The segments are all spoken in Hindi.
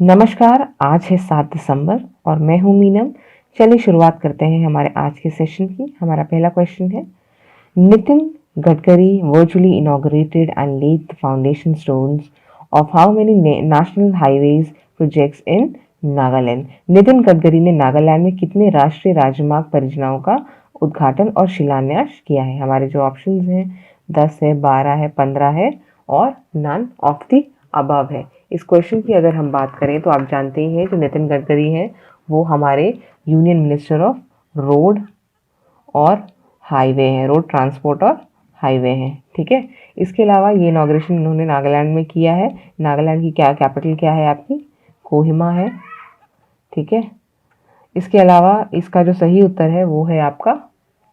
नमस्कार, आज है 7 दिसंबर और मैं हूँ मीनम। चलिए शुरुआत करते हैं हमारे आज के सेशन की। हमारा पहला क्वेश्चन है, Nitin Gadkari virtually inaugurated and laid the foundation stones of how many national highways projects in Nagaland. Nitin Gadkari ने नागालैंड में कितने राष्ट्रीय राजमार्ग परियोजनाओं का उद्घाटन और शिलान्यास किया है? हमारे जो ऑप्शंस हैं 10 है, 12 है, 15 है और नन ऑफ द अबव है। इस क्वेश्चन की अगर हम बात करें तो आप जानते ही हैं जो नितिन गडकरी हैं वो हमारे यूनियन मिनिस्टर ऑफ रोड और हाईवे हैं, रोड ट्रांसपोर्ट और हाईवे हैं। ठीक है, इसके अलावा ये इनॉग्रेशन इन्होंने नागालैंड में किया है। नागालैंड की क्या कैपिटल क्या है आपकी? कोहिमा है। ठीक है, इसके अलावा इसका जो सही उत्तर है वो है आपका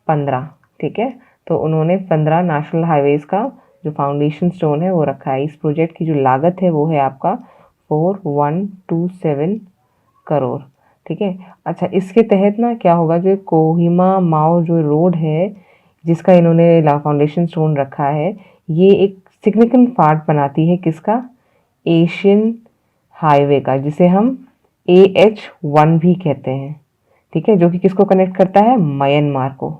15। ठीक है, तो उन्होंने 15 नेशनल हाईवेज का जो फाउंडेशन स्टोन है वो रखा है। इस प्रोजेक्ट की जो लागत है वो है आपका 4127 करोड़। ठीक है, अच्छा इसके तहत ना क्या होगा, जो कोहिमा माओ जो रोड है जिसका इन्होंने फाउंडेशन स्टोन रखा है, ये एक सिग्निफिकेंट पार्ट बनाती है किसका? एशियन हाईवे का, जिसे हम AH1 भी कहते हैं। ठीक है, जो कि किसको कनेक्ट करता है? म्यांमार को।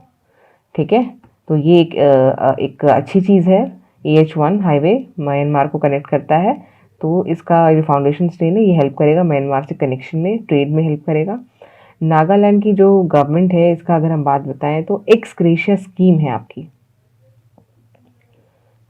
ठीक है, तो ये एक अच्छी चीज़ है। AH1 हाईवे म्यांमार को कनेक्ट करता है, तो इसका जो फाउंडेशन स्टोन है ये हेल्प करेगा म्यांमार से कनेक्शन में, ट्रेड में हेल्प करेगा। नागालैंड की जो गवर्नमेंट है इसका अगर हम बात बताएं तो एक्स ग्रेशिया स्कीम है आपकी।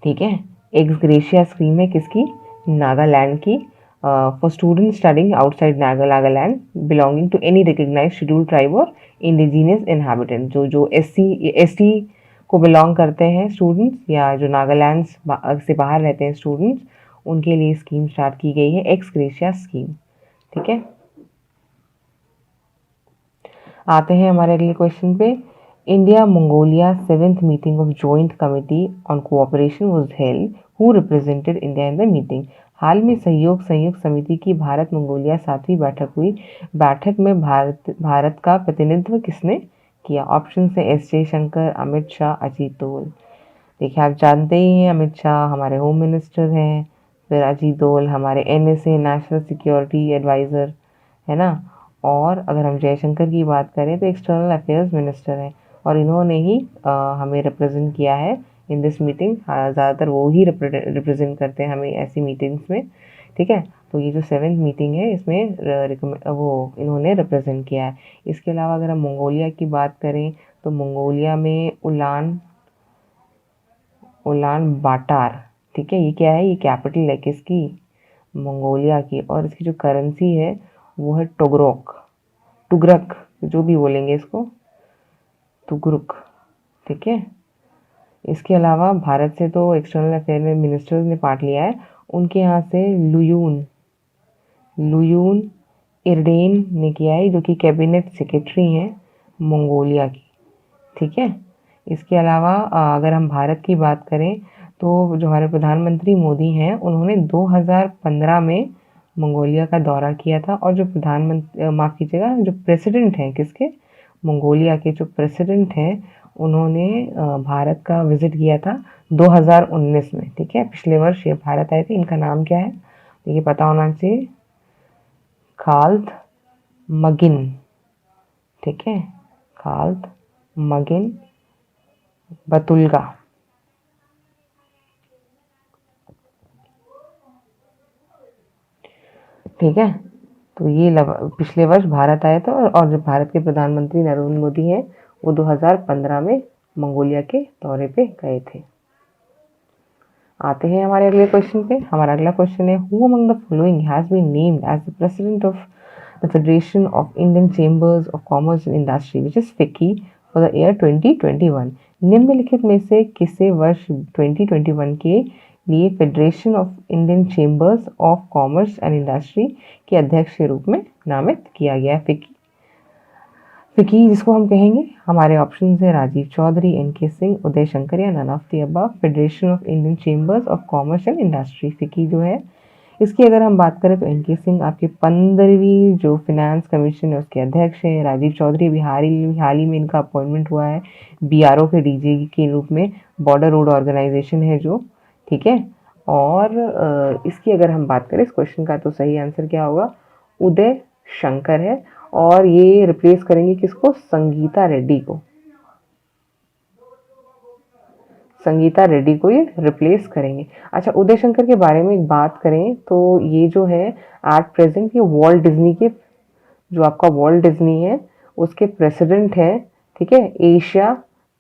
ठीक है, एक्स ग्रेशिया स्कीम है किसकी? नागालैंड की, for student studying outside Nagaland belonging to any recognised scheduled tribe और इंडिजिनियस इनहैबिटेंट। जो SC को बिलोंग करते हैं स्टूडेंट्स या जो नागालैंड से बाहर रहते हैं स्टूडेंट्स, उनके लिए स्कीम स्टार्ट की गई है, एक्स ग्रेशिया स्कीम। ठीक है, आते हैं हमारे अगले क्वेश्चन पे। India Mongolia 7th meeting of joint committee on cooperation was held, who represented India in the meeting. हाल में संयुक्त समिति की भारत मंगोलिया 7वीं बैठक हुई। बैठक में भारत का प्रतिनिधित्व किसने किया? ऑप्शन से एस जयशंकर, अमित शाह, अजीत दोवल। देखिए, आप जानते ही हैं अमित शाह हमारे होम मिनिस्टर हैं, फिर अजीत दोवल हमारे NSA नेशनल सिक्योरिटी एडवाइज़र है ना, और अगर हम जयशंकर की बात करें तो एक्सटर्नल अफेयर्स मिनिस्टर हैं, और इन्होंने ही हमें रिप्रेजेंट किया है इन दिस मीटिंग। ज़्यादातर वो ही रिप्रेजेंट करते हैं हमें ऐसी मीटिंग्स में। ठीक है, तो ये जो 7th मीटिंग है इसमें वो इन्होंने रिप्रेजेंट किया है। इसके अलावा अगर हम मंगोलिया की बात करें तो मंगोलिया में उलान बाटार, ठीक है, ये क्या है? ये कैपिटल है किसकी? मंगोलिया की, और इसकी जो करेंसी है वो है टुगरक, जो भी बोलेंगे इसको, तुगरुक। ठीक है, इसके अलावा भारत से तो एक्सटर्नल अफेयर मिनिस्टर्स ने पार्ट लिया है। उनके यहाँ से लुयून इरडेन ने किया है, जो कि कैबिनेट सेक्रेटरी हैं मंगोलिया की। ठीक है, इसके अलावा अगर हम भारत की बात करें तो जो हमारे प्रधानमंत्री मोदी हैं उन्होंने 2015 में मंगोलिया का दौरा किया था, और जो माफ़ कीजिएगा, जो प्रेसिडेंट हैं किसके? मंगोलिया के जो प्रेसिडेंट हैं उन्होंने भारत का विजिट किया था 2019 में। ठीक है, पिछले वर्ष ये भारत आए थे। इनका नाम क्या है? ये पता होना चाहिए, खाल्द मगिन। ठीक है, खाल्द मगिन बतुल्गा। ठीक है, तो ये पिछले वर्ष भारत आए थे, और जो भारत के प्रधानमंत्री नरेंद्र मोदी हैं वो 2015 में मंगोलिया के दौरे पे गए थे। आते हैं हमारे अगले क्वेश्चन पे। हमारा अगला क्वेश्चन है, who among the following has been named as the president of the Federation of Indian Chambers of Commerce and Industry which is FICCI for the year 2021। निम्नलिखित में से किसे वर्ष 2021 के लिए Federation of Indian Chambers of Commerce and Industry के अध्यक्ष के रूप में नामित किया गया? फिक्की जिसको हम कहेंगे, हमारे ऑप्शन है राजीव चौधरी, NK सिंह, उदय शंकर या none of the above. Federation of Indian Chambers of Commerce and Industry, FICCI जो है इसकी अगर हम बात करें तो NK सिंह आपके 15वीं जो फिनेंस कमीशन है उसके अध्यक्ष है। राजीव चौधरी अभी हाल ही में इनका अपॉइंटमेंट हुआ है BRO के DG के रूप में, बॉर्डर रोड ऑर्गेनाइजेशन है जो। ठीक है, और इसकी अगर हम बात करें इस क्वेश्चन का, तो सही आंसर क्या होगा? उदय शंकर है और ये रिप्लेस करेंगे किसको? संगीता रेड्डी को। संगीता रेड्डी को ये रिप्लेस करेंगे। अच्छा, उदय शंकर के बारे में एक बात करें तो ये जो है एट प्रेजेंट ये वॉल्ट डिज्नी के, जो आपका वॉल्ट डिज्नी है उसके प्रेसिडेंट है, ठीक है, एशिया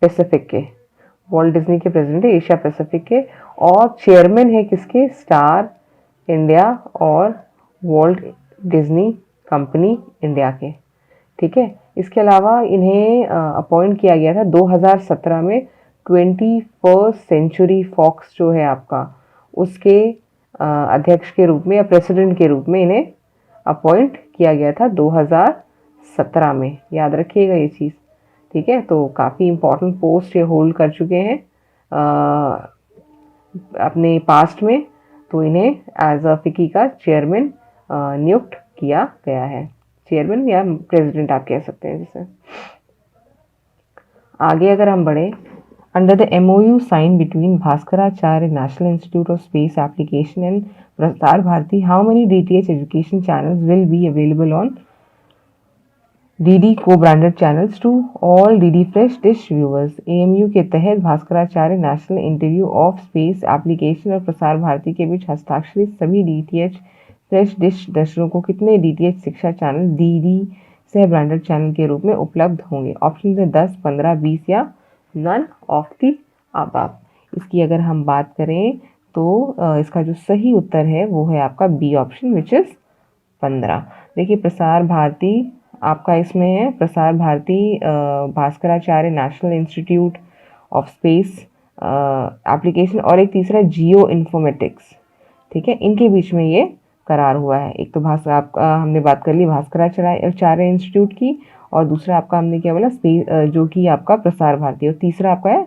पैसिफिक के। वॉल्ट डिज्नी के प्रेसिडेंट है एशिया पैसिफिक के, और चेयरमैन है किसके? स्टार इंडिया और वॉल्ट डिज्नी कंपनी इंडिया के, ठीक है। इसके अलावा इन्हें अपॉइंट किया गया था 2017 में 21st सेंचुरी फॉक्स जो है आपका, उसके अध्यक्ष के रूप में या प्रेसिडेंट के रूप में इन्हें अपॉइंट किया गया था 2017 में। याद रखिएगा ये चीज़, ठीक है। तो काफ़ी इम्पोर्टेंट पोस्ट ये होल्ड कर चुके हैं अपने पास्ट में, तो इन्हें एज अ फिकी का चेयरमैन नियुक्त किया गया है। चेयरमैन या प्रेसिडेंट आप कह सकते हैं जिसे। आगे अगर हम बढ़े, under the MOU sign between Bhaskaracharya national institute of space application and Prasar Bharati, how many DTH education channels will be available on DD co-branded channels to all DD fresh dish viewers. AMU के तहत Bhaskaracharya national institute of space application और प्रसार भारती के बीच हस्ताक्षरित सभी DTH फ्रेश डिश दर्शकों को कितने DTH शिक्षा चैनल DD सह ब्रांडेड चैनल के रूप में उपलब्ध होंगे? ऑप्शन है 10, 15, 20 या नन ऑफ द अबव। इसकी अगर हम बात करें तो इसका जो सही उत्तर है वो है आपका बी ऑप्शन, विच इज़ 15। देखिए, प्रसार भारती आपका इसमें है, Prasar Bharati Bhaskaracharya national institute of space application और एक तीसरा जियो इन्फॉर्मेटिक्स, ठीक है, इनके बीच में ये करार हुआ है। एक तो आपका हमने बात कर ली भास्कराचार्य इंस्टीट्यूट की, और दूसरा आपका हमने क्या बोला स्पेस जो कि आपका प्रसार भारती, और तीसरा आपका है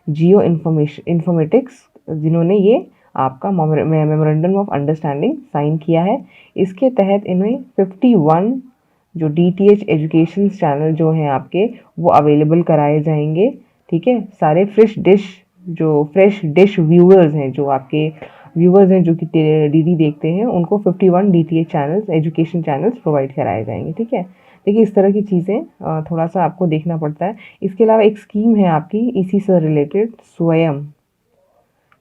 जियो इन्फॉर्मेटिक्स, जिन्होंने ये आपका मेमोरेंडम ऑफ अंडरस्टैंडिंग साइन किया है। इसके तहत इन्हें 51 जो DTH एजुकेशन चैनल जो हैं आपके वो अवेलेबल कराए जाएंगे, ठीक है। सारे फ्रेश डिश व्यूअर्स हैं, जो आपके व्यूअर्स हैं जो कि DD देखते हैं, उनको 51 DTH channels education channels provide कराए जाएंगे, ठीक है। देखिए, इस तरह की चीज़ें थोड़ा सा आपको देखना पड़ता है। इसके अलावा एक स्कीम है आपकी इसी से रिलेटेड, स्वयं,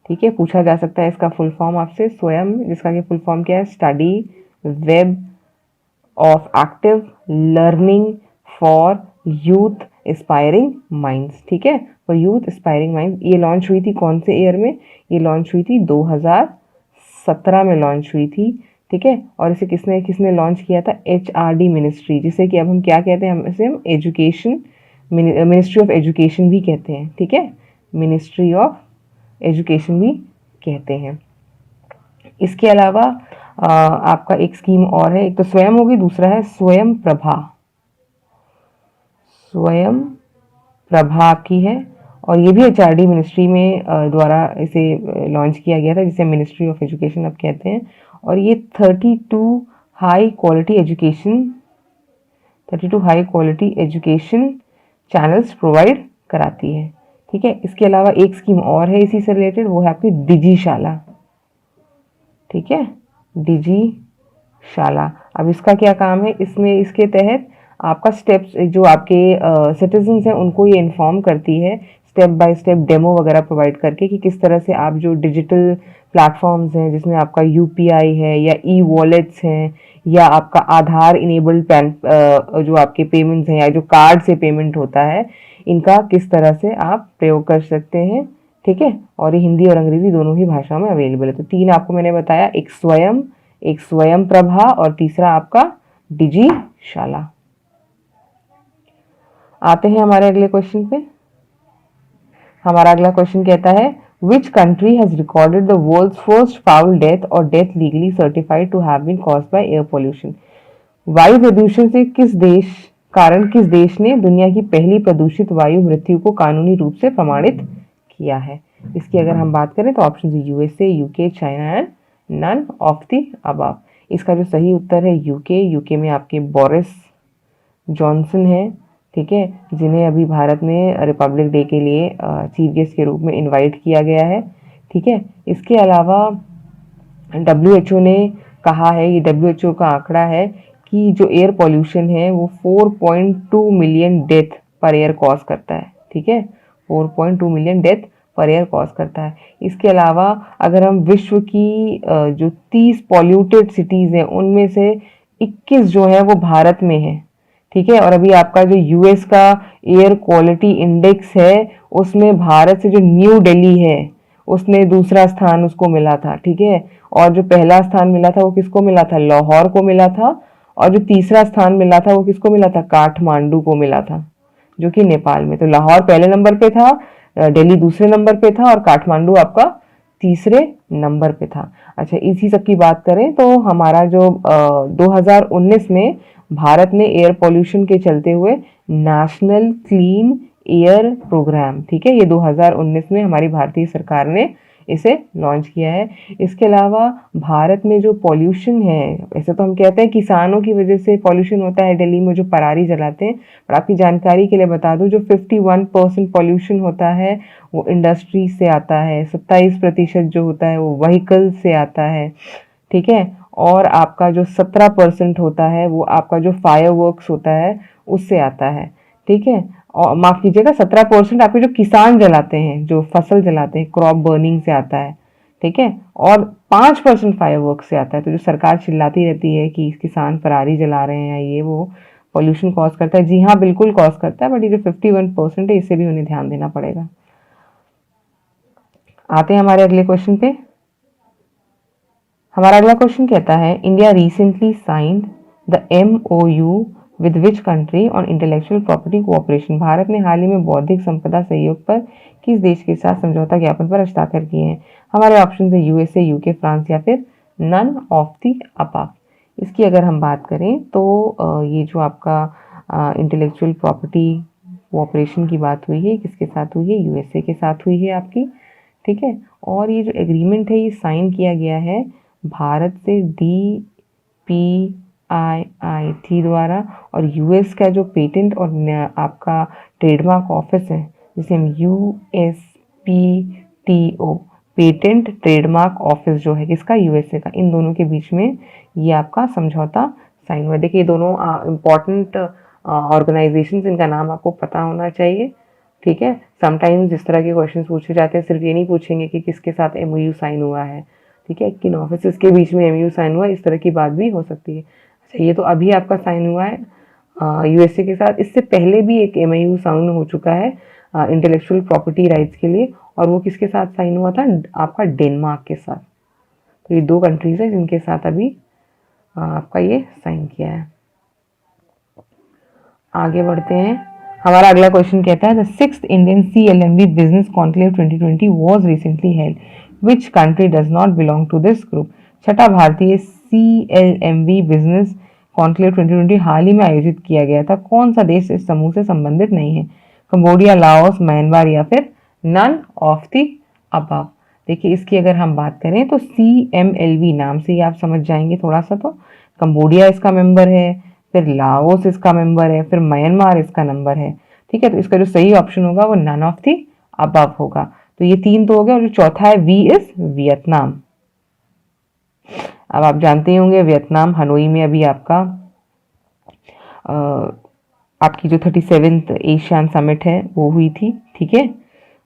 ठीक है, पूछा जा सकता है इसका फुल फॉर्म आपसे, स्वयं, जिसका कि फुल फॉर्म क्या है? Study web of active learning for youth aspiring minds, ठीक है, फॉर यूथ एस्पायरिंग माइंड्स। ये लॉन्च हुई थी कौन से ईयर में? ये लॉन्च हुई थी 2017 में लॉन्च हुई थी, ठीक है। और इसे किसने लॉन्च किया था? HRD मिनिस्ट्री, जिसे कि अब हम क्या कहते हैं? हम एजुकेशन मिनिस्ट्री ऑफ एजुकेशन भी कहते हैं, ठीक है, मिनिस्ट्री ऑफ एजुकेशन भी कहते हैं। इसके अलावा आपका एक स्कीम और है, एक तो स्वयं होगी, दूसरा है स्वयं प्रभा। स्वयं प्रभा की है, और ये भी HRD मिनिस्ट्री में द्वारा इसे लॉन्च किया गया था, जिसे मिनिस्ट्री ऑफ एजुकेशन अब कहते हैं। और ये 32 high quality education channels provide कराती है, ठीक है। इसके अलावा एक स्कीम और है इसी से रिलेटेड, वो है आपकी डिजिशाला, ठीक है, डिजिशाला। अब इसका क्या काम है? इसके तहत आपका स्टेप्स, जो आपके सिटीजन्स हैं उनको ये इन्फॉर्म करती है स्टेप बाय स्टेप डेमो वगैरह प्रोवाइड करके कि किस तरह से आप जो डिजिटल प्लेटफॉर्म्स हैं, जिसमें आपका UPI है या वॉलेट्स हैं या आपका आधार इनेबल्ड जो आपके पेमेंट्स हैं या जो कार्ड से पेमेंट होता है, इनका किस तरह से आप प्रयोग कर सकते हैं, ठीक है। और ये हिंदी और अंग्रेजी दोनों ही भाषाओं में अवेलेबल है। तो 3 आपको मैंने बताया, एक स्वयं प्रभा और तीसरा आपका डिजिशाला। आते हैं हमारे अगले क्वेश्चन पे। हमारा अगला क्वेश्चन कहता है, which country has recorded the world's first foul death और death legally certified to have been caused by air pollution. वायु प्रदूषण से किस देश ने दुनिया की पहली प्रदूषित वायु मृत्यु को कानूनी रूप से प्रमाणित किया है? इसकी अगर हम बात करें तो ऑप्शन है USA, UK, China and none of the above. इसका जो सही उत्तर है यूके में आपके बोरिस जॉनसन है, ठीक है, जिन्हें अभी भारत में रिपब्लिक डे के लिए चीफ गेस्ट के रूप में इनवाइट किया गया है, ठीक है। इसके अलावा WHO ने कहा है, ये WHO का आंकड़ा है कि जो एयर पॉल्यूशन है वो 4.2 million death per year cause करता है, ठीक है, 4.2 million death per year cause करता है। इसके अलावा अगर हम विश्व की जो 30 पॉल्यूटेड सिटीज़ हैं उनमें से 21 जो है वो भारत में है, ठीक है। और अभी आपका जो यूएस का एयर क्वालिटी इंडेक्स है उसमें भारत से जो न्यू दिल्ली है उसने दूसरा स्थान उसको मिला था, ठीक है। और जो पहला स्थान मिला था वो किसको मिला था, लाहौर को मिला था। और जो तीसरा स्थान मिला था वो किसको मिला था, काठमांडू को मिला था, जो कि नेपाल में। तो लाहौर पहले नंबर पे था, दिल्ली दूसरे नंबर पे था और काठमांडू आपका तीसरे नंबर पे था। अच्छा, इसी सब की बात करें तो हमारा जो 2019 में भारत ने एयर पॉल्यूशन के चलते हुए नेशनल क्लीन एयर प्रोग्राम, ठीक है, ये 2019 में हमारी भारतीय सरकार ने इसे लॉन्च किया है। इसके अलावा भारत में जो पॉल्यूशन है, ऐसे तो हम कहते हैं किसानों की वजह से पॉल्यूशन होता है दिल्ली में जो पराली जलाते हैं, पर आपकी जानकारी के लिए बता दूं जो 51% पॉल्यूशन होता है वो इंडस्ट्री से आता है, 27% जो होता है वो व्हीकल से आता है, ठीक है। और आपका जो 17% होता है वो आपका जो फायरवर्क्स होता है उससे आता है, ठीक है। और माफ कीजिएगा, 17% आपके जो किसान जलाते हैं, जो फसल जलाते हैं, क्रॉप बर्निंग से आता है, ठीक है। और 5% फायरवर्क्स से आता है। तो जो सरकार चिल्लाती रहती है कि किसान पराली जला रहे हैं या ये वो पॉल्यूशन कॉज करता है, जी हाँ बिल्कुल कॉज करता है, बट ये जो 51% है इससे भी उन्हें ध्यान देना पड़ेगा। आते हैं हमारे अगले क्वेश्चन पे। हमारा अगला क्वेश्चन कहता है India recently signed the MOU with which country on intellectual property cooperation. Bharat ने हाल ही में बौद्धिक संपदा सहयोग पर किस देश के साथ समझौता ज्ञापन पर हस्ताक्षर किए हैं। हमारे ऑप्शन है USA, UK, फ्रांस या फिर नन ऑफ द अबव। इसकी अगर हम बात करें तो ये जो आपका इंटेलेक्चुअल प्रॉपर्टी कोऑपरेशन की बात हुई है किसके साथ हुई है, USA के साथ हुई है आपकी, ठीक है। और ये जो एग्रीमेंट है ये साइन किया गया है भारत से DPIIT द्वारा। और यूएस का जो पेटेंट और आपका ट्रेडमार्क ऑफिस है जिसे हम USPTO, पेटेंट ट्रेडमार्क ऑफिस जो है किसका, यूएसए का, इन दोनों के बीच में ये आपका समझौता साइन हुआ। देखिए ये दोनों इम्पॉर्टेंट ऑर्गेनाइजेशंस, इनका नाम आपको पता होना चाहिए, ठीक है। समटाइम्स जिस तरह के क्वेश्चंस पूछे जाते हैं सिर्फ ये नहीं पूछेंगे कि किसके साथ MOU साइन हुआ है, ठीक है, किन ऑफिस के बीच में MOU साइन हुआ है, इस तरह की बात भी हो सकती है। अच्छा, ये तो अभी आपका साइन हुआ है USA के साथ। इससे पहले भी एक MOU साइन हो चुका है इंटेलेक्चुअल प्रॉपर्टी राइट्स के लिए, और वो किसके साथ साइन हुआ था, आपका डेनमार्क के साथ। तो ये 2 कंट्रीज है जिनके साथ अभी आपका ये साइन किया है। आगे बढ़ते हैं। हमारा अगला क्वेश्चन कहता है the 6th Indian CLMV business conclave 2020 was recently held, which country does not belong to this group. छठा भारतीय CLMV बिजनेस कॉन्क्लेव 2020 हाल ही में आयोजित किया गया था, कौन सा देश इस समूह से संबंधित नहीं है, कंबोडिया, लाओस, म्यांमार या फिर नन ऑफ द अबव। देखिए इसकी अगर हम बात करें तो CMLV नाम से ही आप समझ जाएंगे थोड़ा सा, तो कंबोडिया इसका मेंबर है, फिर लाओस इसका मेंबर है, फिर म्यांमार इसका नंबर है, ठीक है। तो इसका जो सही ऑप्शन होगा वो नन ऑफ द अबव होगा। तो ये 3 तो हो गया, और जो चौथा है V इज वियतनाम। अब आप जानते होंगे वियतनाम हनोई में अभी आपकी जो 37th एशियन समिट है वो हुई थी, ठीक है।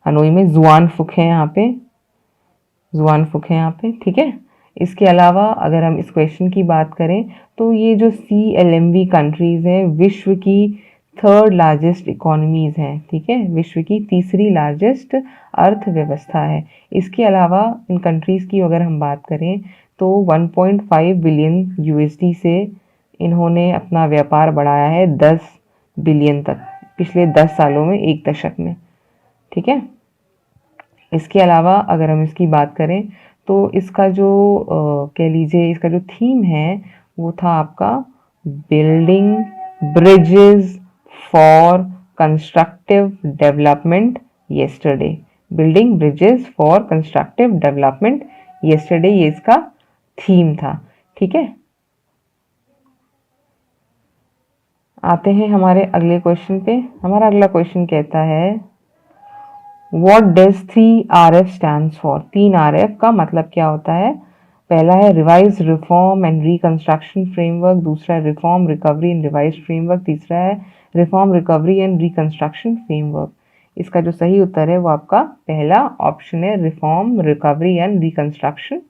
हनोई में जुआन फुक है यहाँ पे, ठीक है। इसके अलावा अगर हम इस क्वेश्चन की बात करें तो ये जो CLMV कंट्रीज हैं विश्व की 3rd लार्जेस्ट इकोनॉमीज हैं, ठीक है, विश्व की तीसरी लार्जेस्ट अर्थव्यवस्था है। इसके अलावा इन कंट्रीज की अगर हम बात करें तो 1.5 बिलियन USD से इन्होंने अपना व्यापार बढ़ाया है 10 बिलियन तक पिछले 10 सालों में, 1 दशक में, ठीक है। इसके अलावा अगर हम इसकी बात करें तो इसका जो कह लीजिए इसका जो थीम है वो था आपका building bridges for constructive development yesterday. Building bridges for constructive development yesterday, ये इसका थीम था, ठीक है। आते हैं हमारे अगले क्वेश्चन पे। हमारा अगला क्वेश्चन कहता है What does 3RF stands for? 3RF का मतलब क्या होता है? पहला है revise reform and reconstruction framework, दूसरा है reform recovery and revise framework, तीसरा है reform recovery and reconstruction framework. इसका जो सही उत्तर है वो आपका पहला ऑप्शन है, reform recovery and reconstruction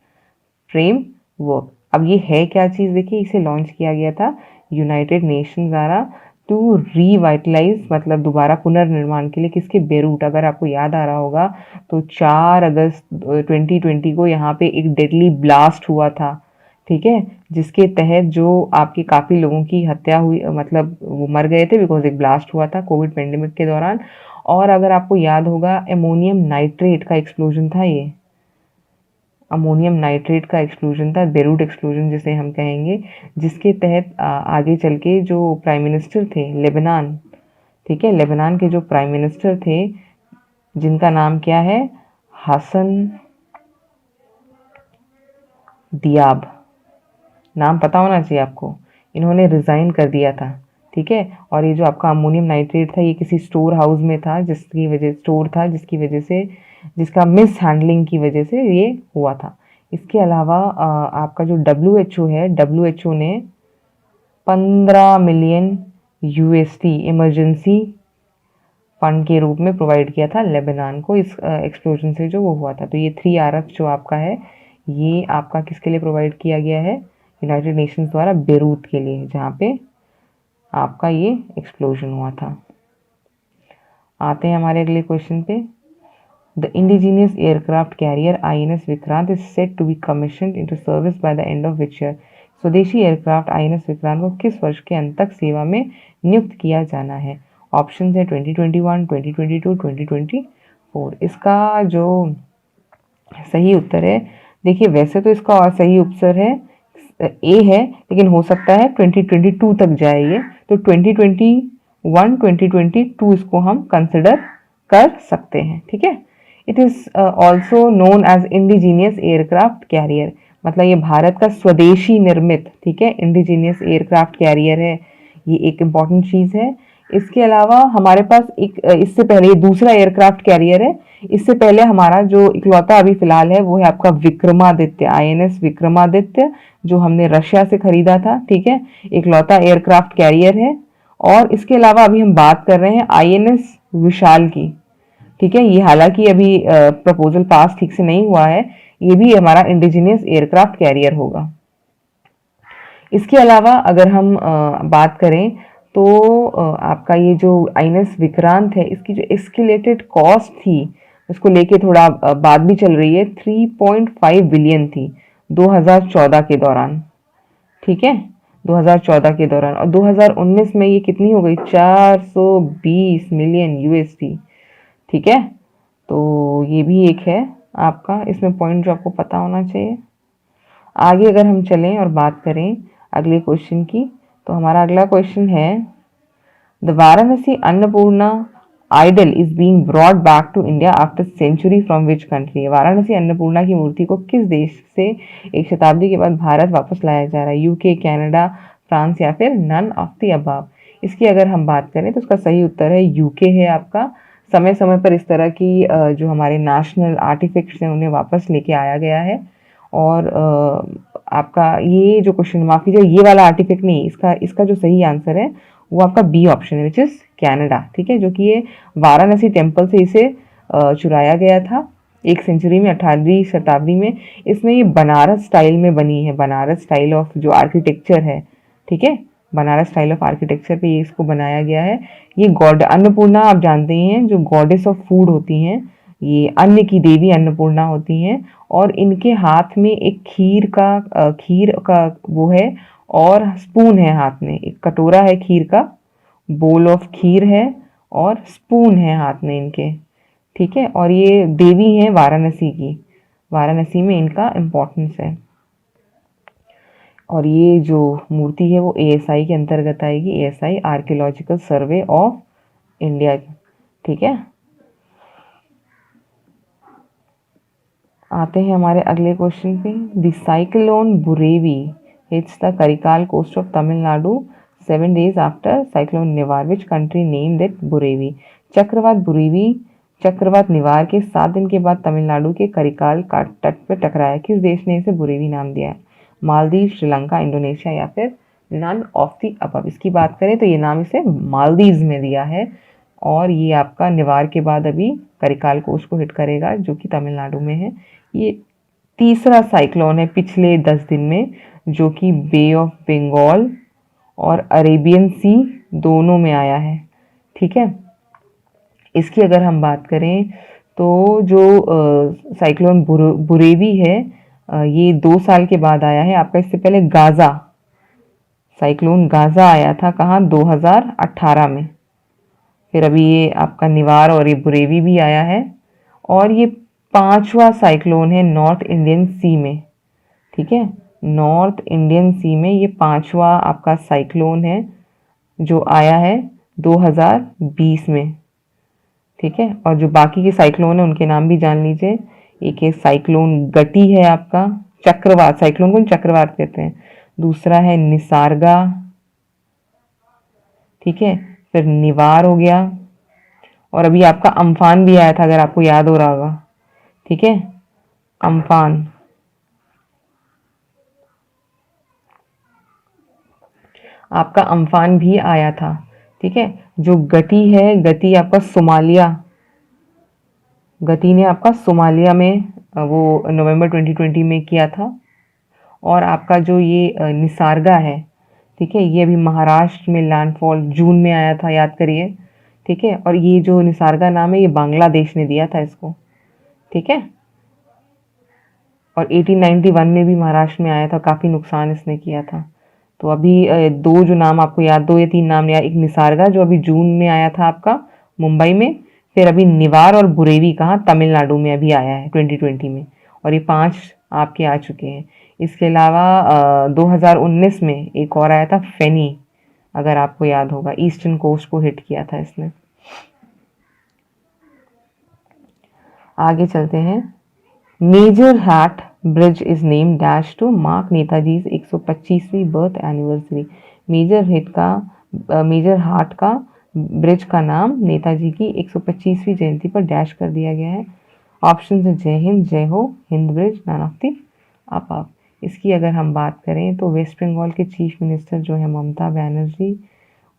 framework. अब ये है क्या चीज़, देखिए इसे लॉन्च किया गया था यूनाइटेड नेशन द्वारा टू रीवाइटलाइज, मतलब दोबारा पुनर्निर्माण के लिए, किसके, बेरूट। अगर आपको याद आ रहा होगा तो 4 अगस्त 2020 को यहाँ पे एक डेडली ब्लास्ट हुआ था, ठीक है, जिसके तहत जो आपके काफ़ी लोगों की हत्या हुई, मतलब वो मर गए थे बिकॉज एक ब्लास्ट हुआ था कोविड पेंडेमिक के दौरान। और अगर आपको याद होगा अमोनियम नाइट्रेट का एक्सप्लोजन था, ये अमोनियम नाइट्रेट का एक्सप्लोजन था, बेरूट एक्सप्लोजन जिसे हम कहेंगे, जिसके तहत आगे चल के जो प्राइम मिनिस्टर थे लेबनान, ठीक है, लेबनान के जो प्राइम मिनिस्टर थे जिनका नाम क्या है, हसन दियाब, नाम पता होना चाहिए आपको, इन्होंने रिज़ाइन कर दिया था, ठीक है। और ये जो आपका अमोनियम नाइट्रेट था ये किसी स्टोर हाउस में था, जिसकी वजह से जिसका मिस हैंडलिंग की वजह से ये हुआ था। इसके अलावा आपका जो WHO है, WHO ने 15 मिलियन USD इमरजेंसी फंड के रूप में प्रोवाइड किया था लेबनान को इस एक्सप्लोजन से जो वो हुआ था। तो ये 3RF जो आपका है ये आपका किसके लिए प्रोवाइड किया गया है, यूनाइटेड नेशंस द्वारा बेरूत के लिए, जहाँ पे आपका ये एक्सप्लोजन हुआ था। आते हैं हमारे अगले क्वेश्चन पे। The indigenous aircraft carrier INS Vikrant is set to be commissioned into service by the end of which year. स्वदेशी एयरक्राफ्ट INS विक्रांत को किस वर्ष के अंत तक सेवा में नियुक्त किया जाना है? ऑप्शन है 2021, 2022, 2024। इसका जो सही उत्तर है, देखिए वैसे तो इसका सही उत्तर है ए है, लेकिन हो सकता है 2022 तक जाए ये, तो 2021, 2022 इसको हम कंसिडर कर सकते हैं, ठीक है। It is also known as indigenous aircraft carrier, मतलब ये भारत का स्वदेशी निर्मित, ठीक है, इंडिजीनियस एयरक्राफ्ट कैरियर है, ये एक इम्पॉर्टेंट चीज़ है। इसके अलावा हमारे पास एक इससे पहले ये दूसरा एयरक्राफ्ट कैरियर है, इससे पहले हमारा जो इकलौता अभी फिलहाल है वो है आपका विक्रमादित्य, INS विक्रमादित्य, जो हमने रशिया से खरीदा था, ठीक है, इकलौता एयरक्राफ्ट कैरियर है। और इसके अलावा अभी हम बात कर रहे हैं INS विशाल की, ठीक है, ये हालांकि अभी प्रपोजल पास ठीक से नहीं हुआ है, ये भी हमारा इंडिजिनियस एयरक्राफ्ट कैरियर होगा। इसके अलावा अगर हम बात करें तो आपका ये जो INS विक्रांत है, इसकी जो एस्केलेटेड कॉस्ट थी उसको लेके थोड़ा बात भी चल रही है, 3.5 बिलियन थी 2014 के दौरान, ठीक है, 2014 के दौरान। और 2019 में ये कितनी हो गई, 420 मिलियन USD, ठीक है। तो ये भी एक है आपका इसमें पॉइंट जो आपको पता होना चाहिए। आगे अगर हम चलें और बात करें अगले क्वेश्चन की, तो हमारा अगला क्वेश्चन है, the Varanasi Annapurna idol is being brought back to India after century from which country. Varanasi Annapurna की मूर्ति को किस देश से एक शताब्दी के बाद भारत वापस लाया जा रहा है? UK, कनाडा, फ्रांस या फिर नन ऑफ द अबव। इसकी अगर हम बात करें तो उसका सही उत्तर है UK है आपका। समय समय पर इस तरह की जो हमारे नेशनल आर्टिफैक्ट्स हैं उन्हें वापस लेके आया गया है। और आपका ये जो क्वेश्चन, माफ कीजिए, ये वाला आर्टिफैक्ट नहीं, इसका जो सही आंसर है वो आपका बी ऑप्शन है, विच इज़ कनाडा, ठीक है, जो कि ये वाराणसी टेम्पल से इसे चुराया गया था 1 सेंचुरी में, 18वीं शताब्दी में। इसमें ये बनारस स्टाइल में बनी है, बनारस स्टाइल ऑफ जो आर्किटेक्चर है, ठीक है, बनारस स्टाइल ऑफ आर्किटेक्चर पे ये इसको बनाया गया है। ये गॉड अन्नपूर्णा आप जानते हैं जो गॉडेस ऑफ फूड होती हैं, ये अन्न की देवी अन्नपूर्णा होती हैं, और इनके हाथ में एक खीर का वो है, और स्पून है हाथ में, एक कटोरा है खीर का, बोल ऑफ खीर है, और स्पून है हाथ में इनके, ठीक है। और ये देवी हैं वाराणसी की, वाराणसी में इनका इम्पोर्टेंस है। और ये जो मूर्ति है वो ASI के अंतर्गत आएगी, ASI Archaeological Survey of India, ठीक है। आते हैं हमारे अगले क्वेश्चन पे। The cyclone Burevi hits the Karaikal coast of Tamil Nadu 7 days after cyclone Nivar, which country named it Burevi. चक्रवात बुरेवी चक्रवात निवार के 7 दिन के बाद तमिलनाडु के करिकाल तट पर टकराया। किस देश ने इसे बुरेवी नाम दिया है? मालदीव, श्रीलंका, इंडोनेशिया या फिर नन ऑफ द अबव। इसकी बात करें तो ये नाम इसे मालदीव्स में दिया है और ये आपका निवार के बाद अभी करिकाल कोस्ट को हिट करेगा जो कि तमिलनाडु में है। ये तीसरा साइक्लोन है पिछले 10 दिन में जो कि बे ऑफ बंगाल और अरेबियन सी दोनों में आया है। ठीक है, इसकी अगर हम बात करें तो जो साइक्लोन बुरेवी है ये 2 साल के बाद आया है। आपका इससे पहले गाजा साइक्लोन गाजा आया था कहाँ? 2018 में। फिर अभी ये आपका निवार और ये बुरेवी भी आया है और ये 5वां साइक्लोन है नॉर्थ इंडियन सी में। ठीक है, नॉर्थ इंडियन सी में ये 5वां आपका साइक्लोन है जो आया है 2020 में। ठीक है, और जो बाकी के साइक्लोन है उनके नाम भी जान लीजिए। एक है साइक्लोन गटी है आपका, चक्रवात, साइक्लोन को चक्रवात कहते हैं। दूसरा है निसार्गा। ठीक है, फिर निवार हो गया और अभी आपका अम्फान भी आया था अगर आपको याद हो रहा होगा। ठीक है, अम्फान। आपका अम्फान भी आया था। ठीक है, जो गति है, गति आपका सोमालिया, गति ने आपका सोमालिया में वो नवंबर 2020 में किया था। और आपका जो ये निसार्गा है, ठीक है, ये अभी महाराष्ट्र में लैंडफॉल जून में आया था, याद करिए। ठीक है, और ये जो निसार्गा नाम है ये बांग्लादेश ने दिया था इसको। ठीक है, और 1891 में भी महाराष्ट्र में आया था, काफ़ी नुकसान इसने किया था। तो अभी दो जो नाम आपको याद, 2 या 3 नाम याद, एक निसार्गा जो अभी जून में आया था आपका मुंबई में, फिर अभी निवार और बुरेवी कहाँ? तमिलनाडु में अभी आया है 2020 में, और ये 5 आपके आ चुके हैं। इसके अलावा 2019 में एक और आया था फेनी, अगर आपको याद होगा, ईस्टर्न कोस्ट को हिट किया था इसने। आगे चलते हैं। Major Haat bridge is name dash to mark Netaji 125वीं बर्थ एनिवर्सरी। मेजर हाट का ब्रिज का नाम नेताजी की 125वीं जयंती पर डैश कर दिया गया है। ऑप्शन है जय Hind, Jai Ho, Hind bridge, none of the above. इसकी अगर हम बात करें तो वेस्ट बंगाल के चीफ मिनिस्टर जो है ममता बनर्जी,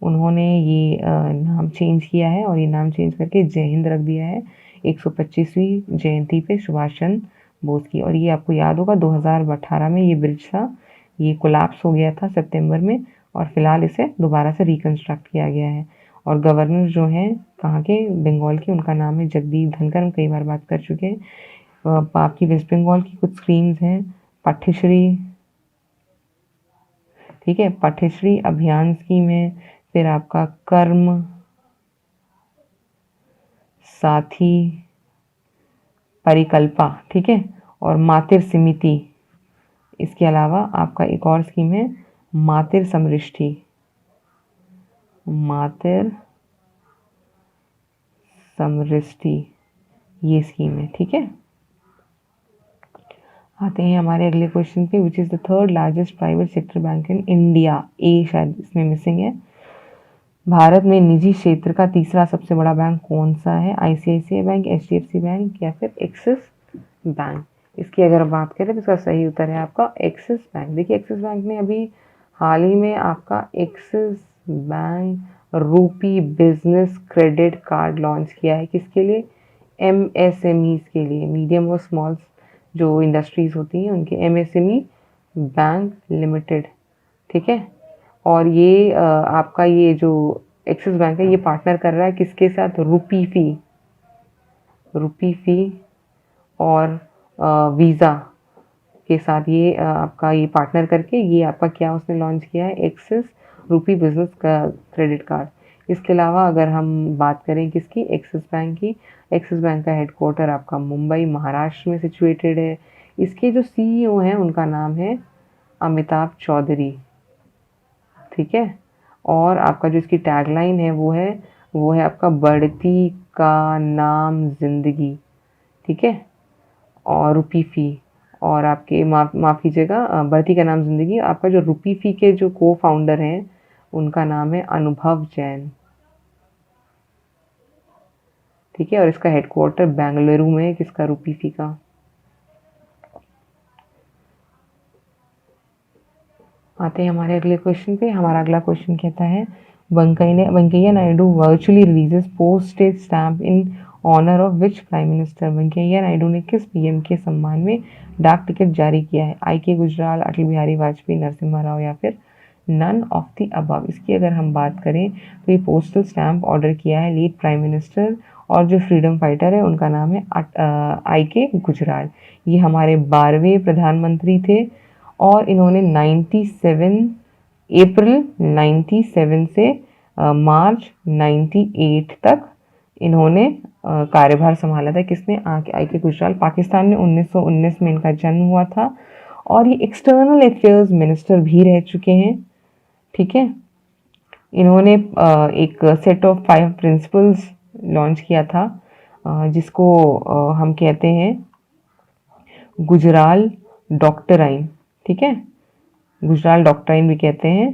उन्होंने ये नाम चेंज किया है और ये नाम चेंज करके जय हिंद रख दिया है 125वीं जयंती पे सुभाष चंद्र बोस की। और ये आपको याद होगा 2018 में ये ब्रिज था, ये कोलैप्स हो गया था सितंबर में, और फिलहाल इसे दोबारा से रिकंस्ट्रक्ट किया गया है। और गवर्नर जो हैं कहाँ के? बंगाल के, उनका नाम है जगदीप धनखड़, हम कई बार बात कर चुके हैं। आपकी वेस्ट बंगाल की कुछ स्कीम्स हैं, पठश्री, ठीक है, पठश्री अभियान स्कीम है, फिर आपका कर्म साथी परिकल्पा, ठीक है, और मातृ समिति। इसके अलावा आपका एक और स्कीम है मातृ समृष्टि, मातृ समृष्टि, ये स्कीम है। ठीक है, आते हैं हमारे अगले क्वेश्चन पे। Which is the third largest private sector bank in India? ए शायद इसमें मिसिंग है। भारत में निजी क्षेत्र का तीसरा सबसे बड़ा बैंक कौन सा है? आईसीआईसीआई बैंक, एचडीएफसी बैंक या फिर एक्सिस बैंक? इसकी अगर बात करें तो इसका सही उत्तर है आपका एक्सिस बैंक। देखिए एक्सिस बैंक ने अभी हाल ही में आपका एक्सिस बैंक रूपी बिजनेस क्रेडिट कार्ड लॉन्च किया है। किसके लिए? एमएसएमईज के लिए, मीडियम और स्मॉल जो इंडस्ट्रीज होती हैं उनके, एमएसएमई बैंक लिमिटेड। ठीक है, और ये आपका ये जो एक्सिस बैंक है ये पार्टनर कर रहा है किसके साथ? रुपी फी और वीज़ा के साथ ये आपका ये पार्टनर करके ये आपका क्या उसने लॉन्च किया है? एक्सिस रुपी बिजनेस का क्रेडिट कार्ड। इसके अलावा अगर हम बात करें किसकी? एक्सिस बैंक की। एक्सिस बैंक का हेडक्वार्टर आपका मुंबई महाराष्ट्र में सिचुएटेड है। इसके जो सीईओ हैं उनका नाम है अमिताभ चौधरी। ठीक है, और आपका जो इसकी टैगलाइन है वो है आपका बढ़ती का नाम जिंदगी। ठीक है, और रुपी फी, और आपके माफ़ कीजिएगा, बढ़ती का नाम जिंदगी। आपका जो रुपी फी के जो को फाउंडर हैं उनका नाम है अनुभव जैन। ठीक है, और इसका हेडक्वार्टर बेंगलुरु में है, किसका, रूपीफी का। आते हैं हमारे अगले क्वेश्चन पे। हमारा अगला क्वेश्चन कहता है Venkaiah Naidu virtually releases postage stamp in honour of which prime minister. Venkaiah Naidu ने किस पीएम के सम्मान में डाक टिकट जारी किया है? आई के गुजराल, अटल बिहारी वाजपेयी, नरसिम्हा राव या फिर नन ऑफ द अबव। इसकी अगर हम बात करें तो ये पोस्टल स्टैम्प ऑर्डर किया है लेट प्राइम मिनिस्टर और जो फ्रीडम फाइटर है उनका नाम है आई के गुजराल। ये हमारे 12वें प्रधानमंत्री थे और इन्होंने 97 अप्रैल 97 से मार्च 98 तक इन्होंने कार्यभार संभाला था। किसने? आई के गुजराल। पाकिस्तान में 1919 में इनका जन्म हुआ था और ये एक्सटर्नल अफेयर्स मिनिस्टर भी रह चुके हैं। ठीक है, इन्होंने एक सेट ऑफ 5 प्रिंसिपल्स लॉन्च किया था जिसको हम कहते हैं गुजराल डॉक्ट्राइन। ठीक है, गुजराल डॉक्ट्राइन भी कहते हैं।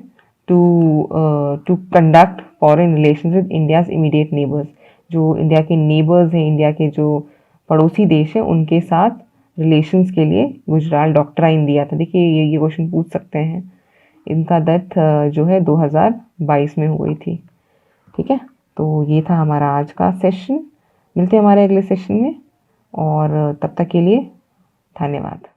To conduct foreign relations with India's immediate neighbours. जो इंडिया के नेबर्स हैं, इंडिया के जो पड़ोसी देश हैं, उनके साथ रिलेशंस के लिए गुजराल डॉक्ट्राइन दिया था। देखिए ये क्वेश्चन पूछ सकते हैं। इनका डेथ जो है 2022 में हुई थी। ठीक है, तो ये था हमारा आज का सेशन। मिलते हैं हमारे अगले सेशन में और तब तक के लिए धन्यवाद।